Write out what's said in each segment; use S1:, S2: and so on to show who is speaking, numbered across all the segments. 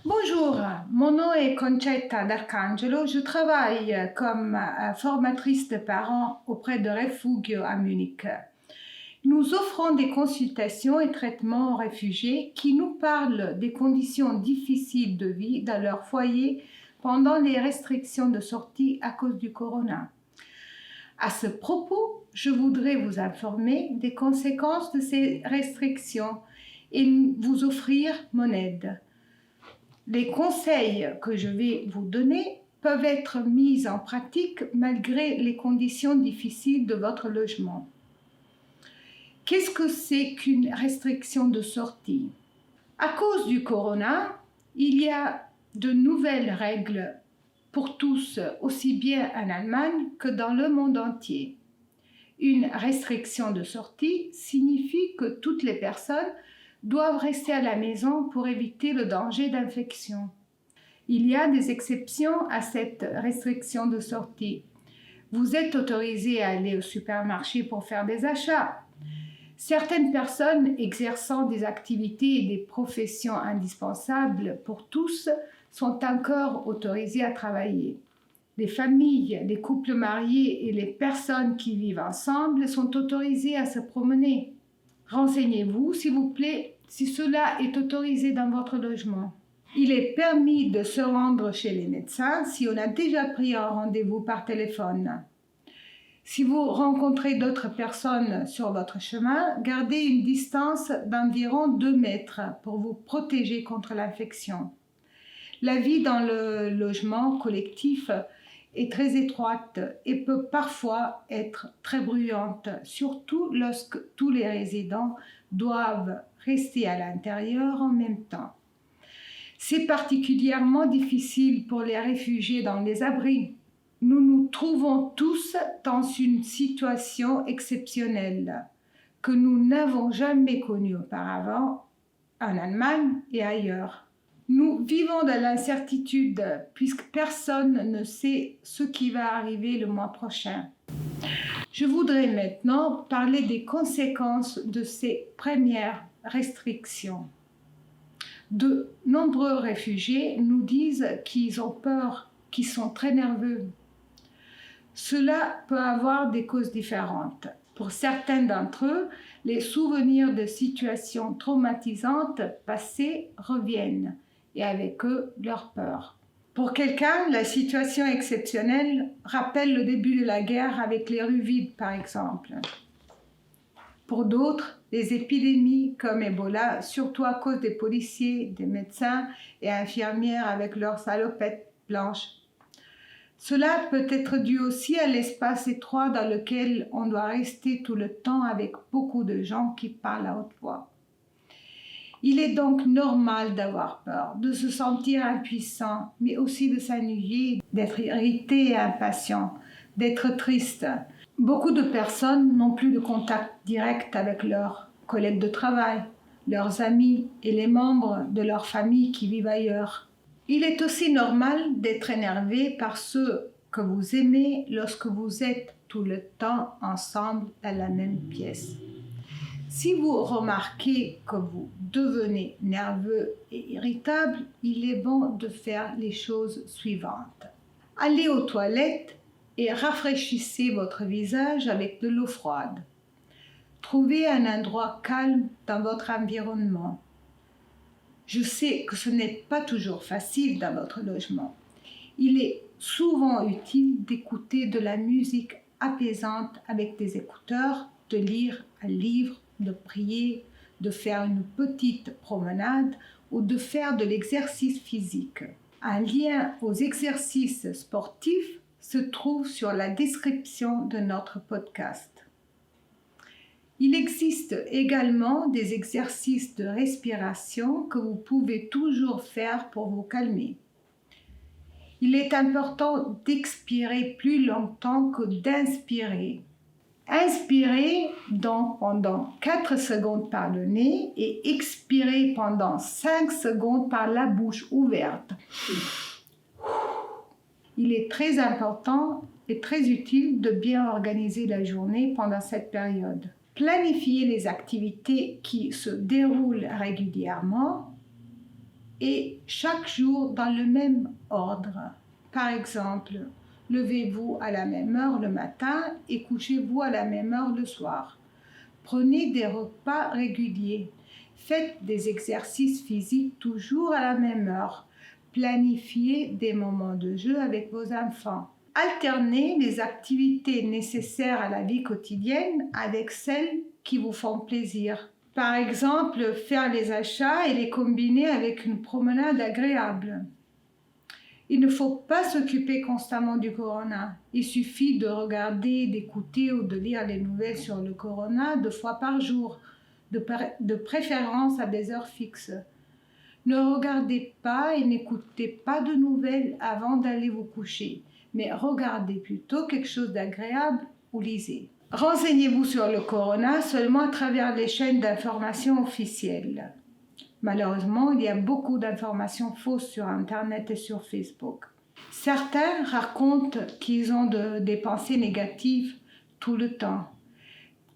S1: Bonjour, mon nom est Concetta D'Arcangelo. Je travaille comme formatrice de parents auprès de Refugio à Munich. Nous offrons des consultations et traitements aux réfugiés qui nous parlent des conditions difficiles de vie dans leur foyer pendant les restrictions de sortie à cause du corona. À ce propos, je voudrais vous informer des conséquences de ces restrictions et vous offrir mon aide. Les conseils que je vais vous donner peuvent être mis en pratique malgré les conditions difficiles de votre logement. Qu'est-ce que c'est qu'une restriction de sortie? À cause du corona, il y a de nouvelles règles pour tous, aussi bien en Allemagne que dans le monde entier. Une restriction de sortie signifie que toutes les personnes doivent rester à la maison pour éviter le danger d'infection. Il y a des exceptions à cette restriction de sortie. Vous êtes autorisé à aller au supermarché pour faire des achats. Certaines personnes exerçant des activités et des professions indispensables pour tous sont encore autorisées à travailler. Les familles, les couples mariés et les personnes qui vivent ensemble sont autorisées à se promener. Renseignez-vous, s'il vous plaît, si cela est autorisé dans votre logement. Il est permis de se rendre chez les médecins si on a déjà pris un rendez-vous par téléphone. Si vous rencontrez d'autres personnes sur votre chemin, gardez une distance d'environ 2 mètres pour vous protéger contre l'infection. La vie dans le logement collectif est très étroite et peut parfois être très bruyante, surtout lorsque tous les résidents doivent rester à l'intérieur en même temps. C'est particulièrement difficile pour les réfugiés dans les abris. Nous nous trouvons tous dans une situation exceptionnelle que nous n'avons jamais connue auparavant en Allemagne et ailleurs. Nous vivons dans l'incertitude puisque personne ne sait ce qui va arriver le mois prochain. Je voudrais maintenant parler des conséquences de ces premières restrictions. De nombreux réfugiés nous disent qu'ils ont peur, qu'ils sont très nerveux. Cela peut avoir des causes différentes. Pour certains d'entre eux, les souvenirs de situations traumatisantes passées reviennent et avec eux leur peur. Pour quelqu'un, la situation exceptionnelle rappelle le début de la guerre avec les rues vides par exemple. Pour d'autres, les épidémies comme Ebola, surtout à cause des policiers, des médecins et infirmières avec leurs salopettes blanches. Cela peut être dû aussi à l'espace étroit dans lequel on doit rester tout le temps avec beaucoup de gens qui parlent à haute voix. Il est donc normal d'avoir peur, de se sentir impuissant, mais aussi de s'ennuyer, d'être irrité et impatient, d'être triste. Beaucoup de personnes n'ont plus de contact direct avec leurs collègues de travail, leurs amis et les membres de leur famille qui vivent ailleurs. Il est aussi normal d'être énervé par ceux que vous aimez lorsque vous êtes tout le temps ensemble dans la même pièce. Si vous remarquez que vous devenez nerveux et irritable, il est bon de faire les choses suivantes. Allez aux toilettes et rafraîchissez votre visage avec de l'eau froide. Trouvez un endroit calme dans votre environnement. Je sais que ce n'est pas toujours facile dans votre logement. Il est souvent utile d'écouter de la musique apaisante avec des écouteurs, de lire un livre, de prier, de faire une petite promenade ou de faire de l'exercice physique. Un lien aux exercices sportifs se trouve sur la description de notre podcast. Il existe également des exercices de respiration que vous pouvez toujours faire pour vous calmer. Il est important d'expirer plus longtemps que d'inspirer. Inspirez donc pendant 4 secondes par le nez et expirez pendant 5 secondes par la bouche ouverte. Il est très important et très utile de bien organiser la journée pendant cette période. Planifiez les activités qui se déroulent régulièrement et chaque jour dans le même ordre. Par exemple, levez-vous à la même heure le matin et couchez-vous à la même heure le soir. Prenez des repas réguliers. Faites des exercices physiques toujours à la même heure. Planifiez des moments de jeu avec vos enfants. Alternez les activités nécessaires à la vie quotidienne avec celles qui vous font plaisir. Par exemple, faire les achats et les combiner avec une promenade agréable. Il ne faut pas s'occuper constamment du corona. Il suffit de regarder, d'écouter ou de lire les nouvelles sur le corona 2 fois par jour, de préférence à des heures fixes. Ne regardez pas et n'écoutez pas de nouvelles avant d'aller vous coucher, mais regardez plutôt quelque chose d'agréable ou lisez. Renseignez-vous sur le corona seulement à travers les chaînes d'information officielles. Malheureusement, il y a beaucoup d'informations fausses sur Internet et sur Facebook. Certains racontent qu'ils ont des pensées négatives tout le temps.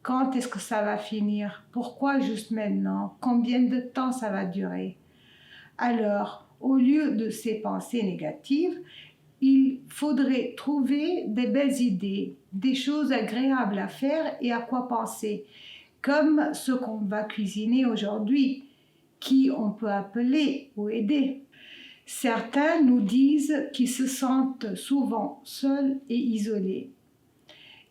S1: Quand est-ce que ça va finir? Pourquoi juste maintenant? Combien de temps ça va durer? Alors, au lieu de ces pensées négatives, il faudrait trouver des belles idées, des choses agréables à faire et à quoi penser, comme ce qu'on va cuisiner aujourd'hui, qui on peut appeler ou aider. Certains nous disent qu'ils se sentent souvent seuls et isolés.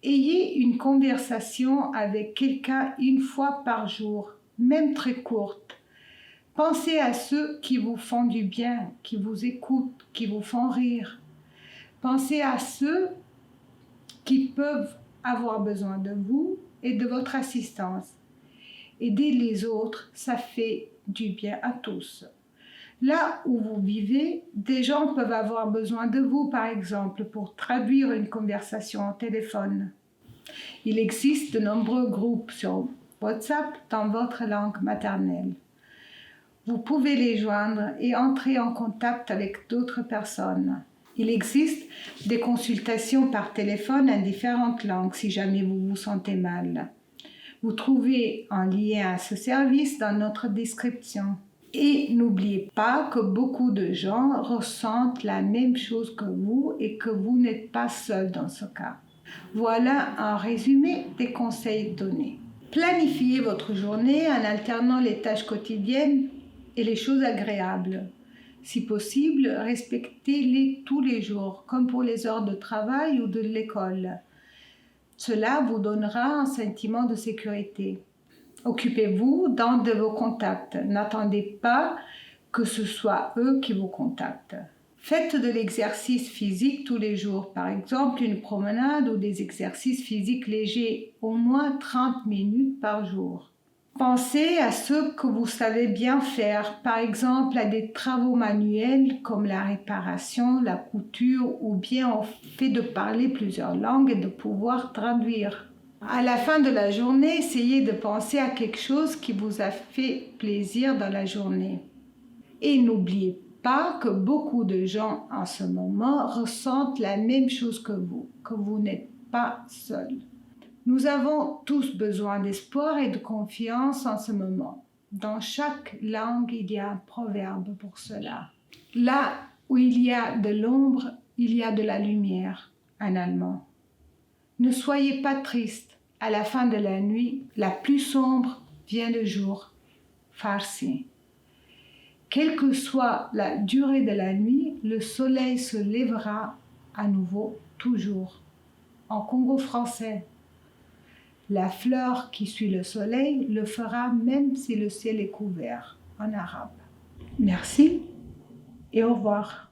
S1: Ayez une conversation avec quelqu'un 1 fois par jour, même très courte. Pensez à ceux qui vous font du bien, qui vous écoutent, qui vous font rire. Pensez à ceux qui peuvent avoir besoin de vous et de votre assistance. Aider les autres, ça fait du bien à tous. Là où vous vivez, des gens peuvent avoir besoin de vous, par exemple, pour traduire une conversation au téléphone. Il existe de nombreux groupes sur WhatsApp dans votre langue maternelle. Vous pouvez les joindre et entrer en contact avec d'autres personnes. Il existe des consultations par téléphone en différentes langues si jamais vous vous sentez mal. Vous trouvez un lien à ce service dans notre description. Et n'oubliez pas que beaucoup de gens ressentent la même chose que vous et que vous n'êtes pas seul dans ce cas. Voilà un résumé des conseils donnés. Planifiez votre journée en alternant les tâches quotidiennes et les choses agréables. Si possible, respectez-les tous les jours, comme pour les heures de travail ou de l'école. Cela vous donnera un sentiment de sécurité. Occupez-vous d'un de vos contacts. N'attendez pas que ce soit eux qui vous contactent. Faites de l'exercice physique tous les jours, par exemple une promenade ou des exercices physiques légers, au moins 30 minutes par jour. Pensez à ce que vous savez bien faire, par exemple à des travaux manuels comme la réparation, la couture ou bien au fait de parler plusieurs langues et de pouvoir traduire. À la fin de la journée, essayez de penser à quelque chose qui vous a fait plaisir dans la journée. Et n'oubliez pas que beaucoup de gens en ce moment ressentent la même chose que vous n'êtes pas seul. Nous avons tous besoin d'espoir et de confiance en ce moment. Dans chaque langue, il y a un proverbe pour cela. Là où il y a de l'ombre, il y a de la lumière, en allemand. Ne soyez pas triste. À la fin de la nuit, la plus sombre vient le jour. Farsi. Quelle que soit la durée de la nuit, le soleil se lèvera à nouveau, toujours. En Congo français, la fleur qui suit le soleil le fera même si le ciel est couvert, en arabe. Merci et au revoir.